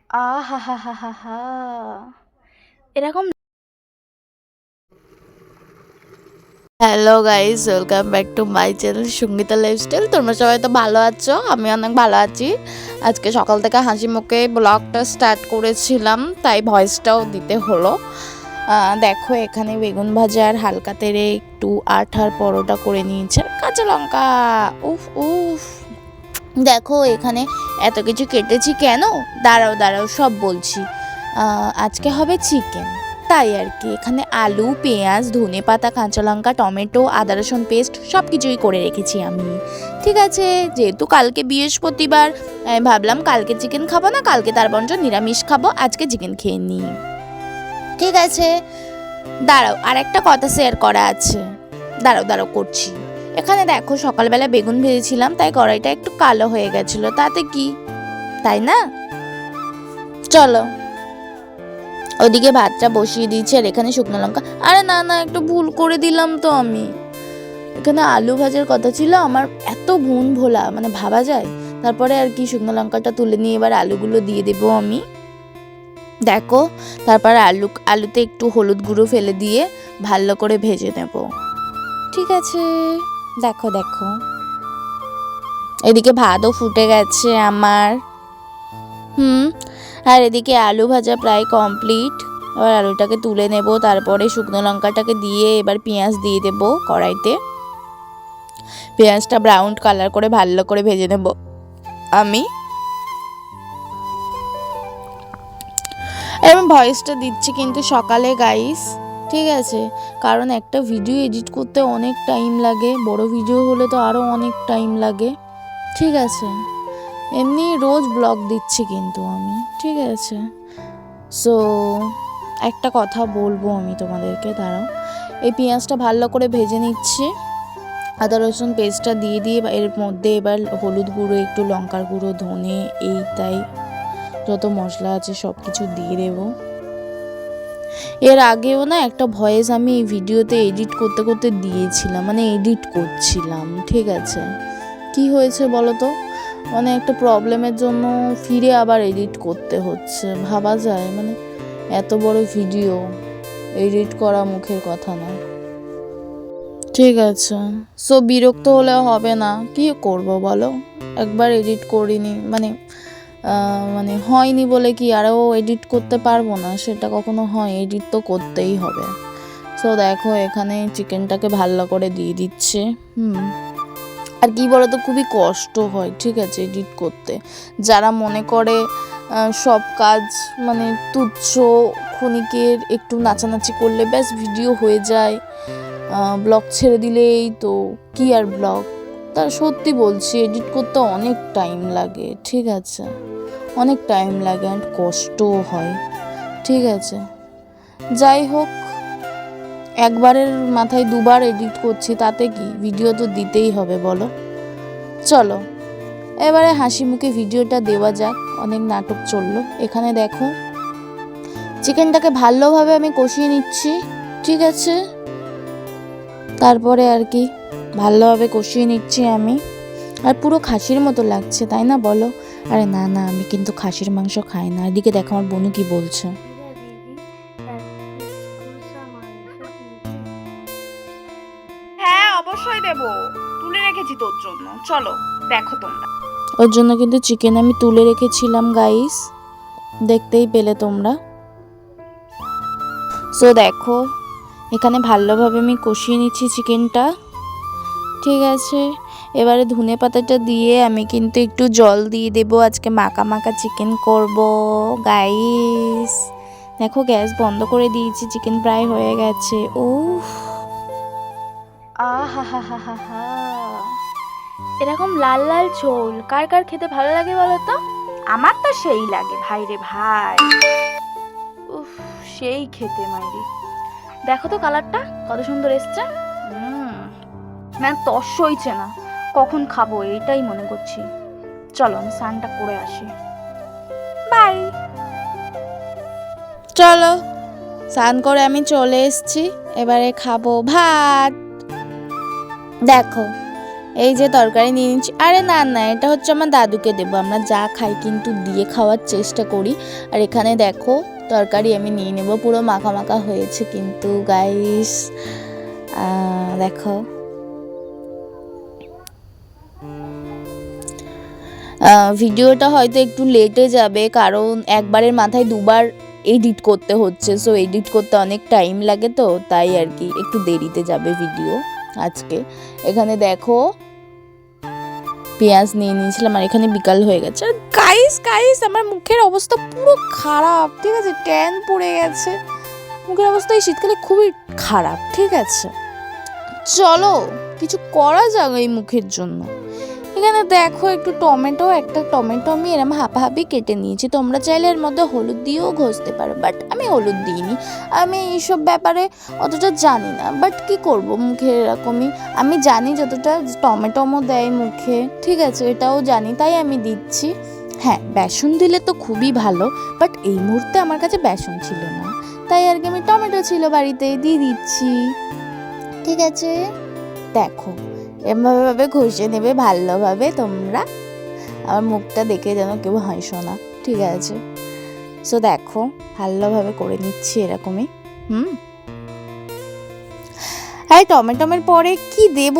আহাহাহাহা! এরকম hello guys, welcome back to my channel Sangeeta lifestyle. তোমরা সবাই তো ভালো আছো, আমি অনেক ভালো আছি। আজকে সকাল থেকে হাসি মুখে ব্লগটা স্টার্ট করেছিলাম, তাই ভয়েসটাও দিতে হলো। দেখো এখানে বেগুন ভাজা আর হালকা তেলে একটু আঠার পরোটা করে নিয়েছে, কাঁচা লঙ্কা। উফ উফ, দেখো এখানে এত কিছু কেটেছি কেন, দাঁড়াও দাঁড়াও সব বলছি। আজকে হবে চিকেন, তাই আর কি। এখানে আলু, পেঁয়াজ, ধনেপাতা, কাঁচা লঙ্কা, টমেটো, আদা রসুন পেস্ট সব কিছুই করে রেখেছি আমি। ঠিক আছে, যেহেতু কালকে বৃহস্পতিবার, ভাবলাম কালকে চিকেন খাবো না, কালকে তার বরঞ্চ নিরামিষ খাবো, আজকে চিকেন খেয়ে নিই। ঠিক আছে, দাঁড়াও আর একটা কথা শেয়ার করা আছে, দাঁড়াও দাঁড়াও করছি। এখানে দেখো সকালবেলা বেগুন ভেজেছিলাম, তাই কড়াইটা একটু কালো হয়ে গেছিল, তাতে কি, তাই না? চলো, ওদিকে ভাতটা বসিয়ে দিয়েছি আর এখানে শুকনো লঙ্কা। আরে না না, একটু ভুল করে দিলাম তো আমি। এখানে আলু ভাজার কথা ছিল আমার, এত ভুল ভোলা মানে ভাবা যায়। তারপরে আর কি শুকনো লঙ্কাটা তুলে নিয়ে এবার আলুগুলো দিয়ে দেবো আমি। দেখো, তারপর আলুতে একটু হলুদ গুঁড়ো ফেলে দিয়ে ভালো করে ভেজে নেব। ঠিক আছে, দেখো দেখো, এদিকে ভাতও ফুটে গেছে আমার। আর এদিকে আলু ভাজা প্রায় কমপ্লিট। এবার আলুটাকে তুলে নেব, তারপরে শুকনো লঙ্কাটাকে দিয়ে এবার পেঁয়াজ দিয়ে দেব কড়াইতে। পেঁয়াজটা ব্রাউন কালার করে ভালো করে ভেজে নেব আমি। এবং ভয়েসটা দিচ্ছি কিন্তু সকালে গাইস, ঠিক আছে, কারণ একটা ভিডিও এডিট করতে অনেক টাইম লাগে, বড় ভিডিও হলে তো আরও অনেক টাইম লাগে। ঠিক আছে, এমনি রোজ ব্লগ দিচ্ছি কিন্তু আমি, ঠিক আছে। সো একটা কথা বলবো আমি তোমাদেরকে, দাঁড়াও। এই পেঁয়াজটা ভালো করে ভেজে নিচ্ছি, আদা রসুন পেস্টটা দিয়ে দিয়ে এর মধ্যে এবার হলুদ গুঁড়ো, একটু লঙ্কার গুঁড়ো, ধনে, এই তাই যত মশলা আছে সব কিছু দিয়ে দেবো। এর আগেও না একটা ভয়েস আমি এই ভিডিওতে এডিট করতে করতে দিয়েছিলাম, মানে এডিট করছিলাম, ঠিক আছে। কি হয়েছে বলো তো, মানে একটা প্রবলেমের জন্য ফিরে আবার এডিট করতে হচ্ছে। ভাবা যায়, মানে এত বড় ভিডিও এডিট করা মুখের কথা না, ঠিক আছে। সো বিরক্ত হলে হবে না, কি করব বলো, একবার এডিট করিনি মানে মানে হয়নি বলে কি আরও এডিট করতে পারবো না, সেটা কখনো হয়, এডিট তো করতেই হবে। সো দেখো এখানে চিকেনটাকে ভালো করে দিয়ে দিচ্ছে। আর কি বলতো, খুবই কষ্ট হয়, ঠিক আছে, এডিট করতে। যারা মনে করে সব কাজ মানে তুচ্ছ, ক্ষণিকের একটু নাচানাচি করলে ব্যাস ভিডিও হয়ে যায়, ব্লগ ছেড়ে দিলেই তো কি আর ব্লগ, তার সত্যি বলছি এডিট করতে অনেক টাইম লাগে, ঠিক আছে, অনেক টাইম লাগে অ্যান্ড কষ্টও হয়, ঠিক আছে। যাই হোক, একবারের মাথায় দুবার এডিট করছি, তাতে কি, ভিডিও তো দিতেই হবে বলো। চলো এবারে হাসি মুখে ভিডিওটা দেওয়া যাক, অনেক নাটক চললো। এখানে দেখো চিকেনটাকে ভালোভাবে আমি কষিয়ে নিচ্ছি, ঠিক আছে। তারপরে আর কি ভালোভাবে কষিয়ে নিচ্ছি আমি। আর পুরো খাসির মতো লাগছে, তাই না বলো? আরে না না, আমি কিন্তু খাসির মাংস খাই না। এদিকে দেখো আমার বোনু কি বলছে। হ্যাঁ অবশ্যই দেব, তুলে রেখেছি তোর জন্য, চলো দেখো তোমরা। ওর জন্য কিন্তু চিকেন আমি তুলে রেখেছিলাম গাইস, দেখতেই পেলে তোমরা। সো দেখো এখানে ভালোভাবে আমি কষিয়ে নিচ্ছি চিকেনটা, ঠিক আছে। এবারে ধনে পাতাটা দিয়ে আমি কিন্তু একটু জল দিয়ে দেবো, আজকে মাখা মাখা চিকেন করব গাইস। দেখো গ্যাস বন্ধ করে দিয়েছি, চিকেন প্রায় হয়ে গেছে। উফ, আহাহাহাহা, এরকম লাল লাল ঝোল কার কার খেতে ভালো লাগে বলো তো? আমার তো সেই লাগে ভাই রে ভাই, উফ, সেই খেতে মাইরি। দেখো তো কালারটা কত সুন্দর এসছে, মানে তস হইছে না, কখন খাবো এইটাই মনে করছি। চলো আমি স্নানটা করে আসি, বাই। চলো স্নান করে আমি চলে এসেছি, এবারে খাবো ভাত। দেখো এই যে তরকারি নিয়ে নিচ্ছি। আরে না না, এটা হচ্ছে আমার দাদুকে দেবো। আমরা যা খাই কিন্তু দিয়ে খাওয়ার চেষ্টা করি। আর এখানে দেখো তরকারি আমি নিয়ে নেব, পুরো মাখা মাখা হয়েছে কিন্তু গাইস, দেখো ভিডিওটা হয়তো একটু লেটে যাবে, কারণ একবারের মাথায় দুবার এডিট করতে হচ্ছে। সো এডিট করতে অনেক টাইম লাগে, তো তাই আর কি একটু দেরিতে যাবে ভিডিও আজকে। এখানে দেখো পেঁয়াজ নিয়ে নিয়েছিলাম, আর এখানে বিকাল হয়ে গেছে। আর গাইস আমার মুখের অবস্থা পুরো খারাপ, ঠিক আছে, ট্যান পড়ে গেছে। মুখের অবস্থা এই শীতকালে খুবই খারাপ, ঠিক আছে। চলো কিছু করা যাক এই মুখের জন্য। এখানে দেখো একটা টমেটো আমি এরম হাফাহাফি কেটে নিয়েছি। তোমরা চাইলে এর মধ্যে হলুদ দিয়েও ঘষতে পারো, বাট আমি হলুদ দিইনি। আমি এইসব ব্যাপারে অতটা জানি না, বাট কি করব, মুখে এরকমই। আমি জানি যতটা টমেটোমও দেয় মুখে, ঠিক আছে, এটাও জানি, তাই আমি দিচ্ছি। হ্যাঁ, বেসন দিলে তো খুবই ভালো, বাট এই মুহূর্তে আমার কাছে বেসন ছিল না, তাই আর কি আমি টমেটো ছিল বাড়িতে, দিয়ে দিচ্ছি। ঠিক আছে, দেখো এমভাবে ঘষে নেবে ভালোভাবে তোমরা। আমার মুখটা দেখে যেন কেউ হাসো না, ঠিক আছে। সো দেখো ভালোভাবে করে নিচ্ছি এরকমই। হ্যাঁ, টমেটোমের পরে কি দেব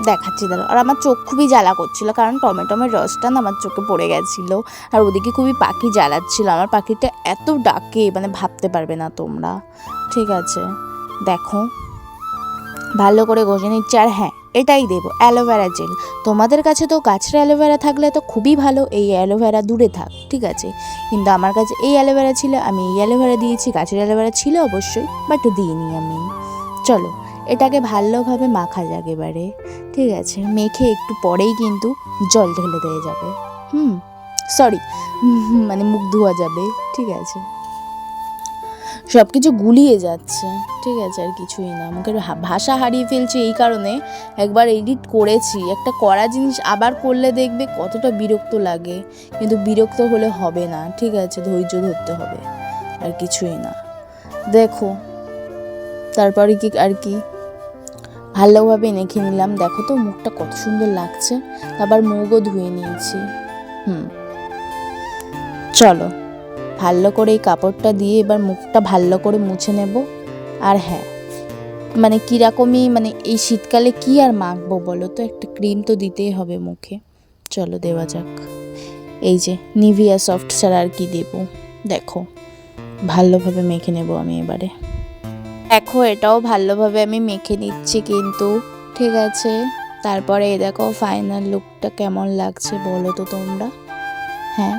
দেখাচ্ছি দাঁড়ো। আর আমার চোখ খুবই জ্বালা করছিল, কারণ টমেটোমের রসটা না আমার চোখে পড়ে গেছিল। আর ওদিকে খুবই পাখি জ্বালাচ্ছিল। আমার পাখিটা এত ডাকে, মানে ভাবতে পারবে না তোমরা, ঠিক আছে। দেখো ভালো করে ঘষে নিচ্ছি। আর হ্যাঁ, এটাই দেবো, অ্যালোভেরা জেল। তোমাদের কাছে তো গাছের অ্যালোভেরা থাকলে তো খুবই ভালো, এই অ্যালোভেরা দূরে থাক, ঠিক আছে। কিন্তু আমার কাছে এই অ্যালোভেরা ছিল, আমি এই অ্যালোভেরা দিয়েছি। গাছের অ্যালোভেরা ছিল অবশ্যই, বাট দিইনি আমি। চলো এটাকে ভালোভাবে মাখা যাক এবারে, ঠিক আছে। মেখে একটু পরেই কিন্তু জল ঢেলে দেওয়া যাবে, সরি, মানে মুখ ধোয়া যাবে, ঠিক আছে। সব কিছু গুলিয়ে যাচ্ছে, ঠিক আছে, আর কিছুই না। মুখের ভাষা হারিয়ে ফেলছি এই কারণে। একবার এডিট করেছি, একটা করা জিনিস আবার করলে দেখবে কতটা বিরক্ত লাগে, কিন্তু বিরক্ত হলে হবে না, ঠিক আছে, ধৈর্য ধরতে হবে, আর কিছুই না। দেখো তারপরে কি আর কি ভালোভাবে মেখে নিলাম। দেখো তো মুখটা কত সুন্দর লাগছে। আবার মুখও ধুয়ে নিয়েছি। চলো ভালো করে এই কাপড়টা দিয়ে এবার মুখটা ভালো করে মুছে নেব। আর হ্যাঁ, মানে কীরকমই, মানে এই শীতকালে কি আর মাখবো বলো তো, একটা ক্রিম তো দিতেই হবে মুখে। চলো দেওয়া যাক। এই যে নিভিয়া সফট ছাড়া আর কি দেবো। দেখো ভালোভাবে মেখে নেব আমি এবারে। দেখো এটাও ভালোভাবে আমি মেখে নিচ্ছি কিন্তু, ঠিক আছে। তারপরে এই দেখো ফাইনাল লুকটা কেমন লাগছে বলো তো তোমরা। হ্যাঁ,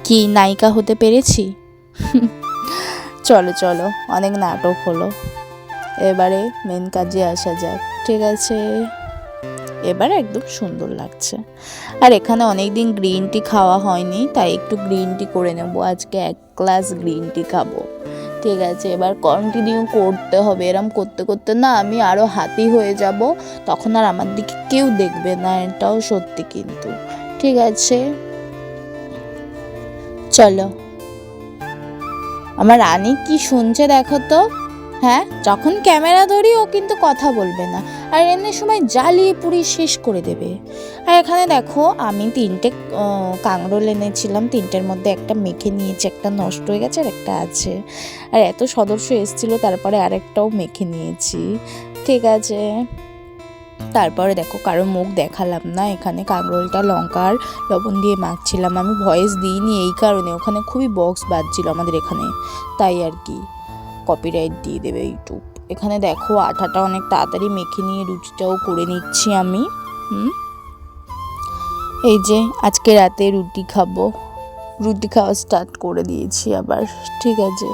কি নায়িকা হতে পেরেছি? চলো চলো, অনেক নাটক হলো, এবারে মেন কাজে আসা যাক, ঠিক আছে। এবারে একদম সুন্দর লাগছে। আর এখানে অনেক দিন গ্রিন টি খাওয়া হয়নি, তাই একটু গ্রিন টি করে নেবো আজকে। 1 গ্লাস গ্রিন টি খাবো, ঠিক আছে। এবার কন্টিনিউ করতে হবে, এরম করতে করতে না আমি আরও হাতি হয়ে যাব, তখন আর আমার দিকে কেউ দেখবে না, এটাও সত্যি কিন্তু, ঠিক আছে। চলো, আমার রানী কি শুনছে দেখো তো। হ্যাঁ, যখন ক্যামেরা ধরি ও কিন্তু কথা বলবে না, আর এমনি সময় জ্বালিয়ে পুড়িয়ে শেষ করে দেবে। আর এখানে দেখো আমি 3টে কাঁকরোল এনেছিলাম, 3টের মধ্যে একটা মেখে নিয়েছি, একটা নষ্ট হয়ে গেছে আর একটা আছে। আর এত সদস্য এসেছিলো, তারপরে আরেকটাও মেখে নিয়েছি, ঠিক আছে। তারপরে দেখো কারো মুখ দেখালাম না, এখানে কাঁকরোলটা লঙ্কা আর লবণ দিয়ে মাখছিলাম। আমি ভয়েস দিইনি এই কারণে, ওখানে খুবই বক্স বাজছিল আমাদের এখানে, তাই আর কি কপিরাইট দিয়ে দেবে ইউটিউব। এখানে দেখো আটাটা অনেক তাড়াতাড়ি মেখে নিয়ে রুটিটাও করে নিচ্ছি আমি। এই যে আজকে রাতে রুটি খাবো, রুটি খাওয়া স্টার্ট করে দিয়েছি আবার, ঠিক আছে।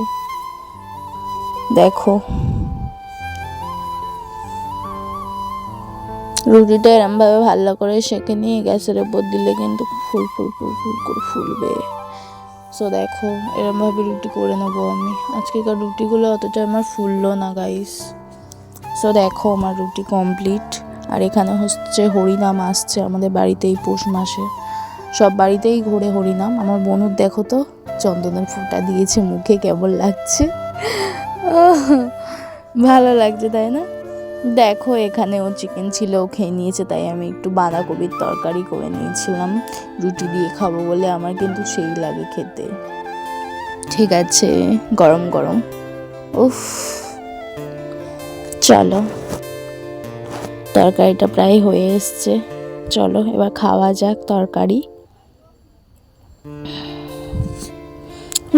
দেখো রুটিটা এরমভাবে ভালো করে সেঁকে নিয়ে গ্যাসের উপর দিলে কিন্তু ফুল ফুল ফুল ফুল করে ফুলবে। সো দেখো এরমভাবে রুটি করে নেবো আমি। আজকেকার রুটিগুলো অতটা আমার ফুললো না গাইস। সো দেখো আমার রুটি কমপ্লিট। আর এখানে হচ্ছে হরিনাম আসছে আমাদের বাড়িতে এই পৌষ মাসে, সব বাড়িতেই ঘোরে হরিনাম। আমার বোনুর দেখো তো চন্দনের ফোঁটা দিয়েছে মুখে, কেমন লাগছে, ভালো লাগছে তাই না। দেখো এখানেও চিকেন ছিল, ও খেয়ে নিয়েছে, তাই আমি একটু বাঁধাকপির তরকারি করে নিয়েছিলাম রুটি দিয়ে খাবো বলে। আমার কিন্তু সেই লাগে খেতে। ঠিক আছে, গরম গরম। উফ, চলো তরকারিটা প্রায় হয়ে এসছে, চলো এবার খাওয়া যাক তরকারি।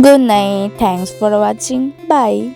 Good night, thanks for watching, by.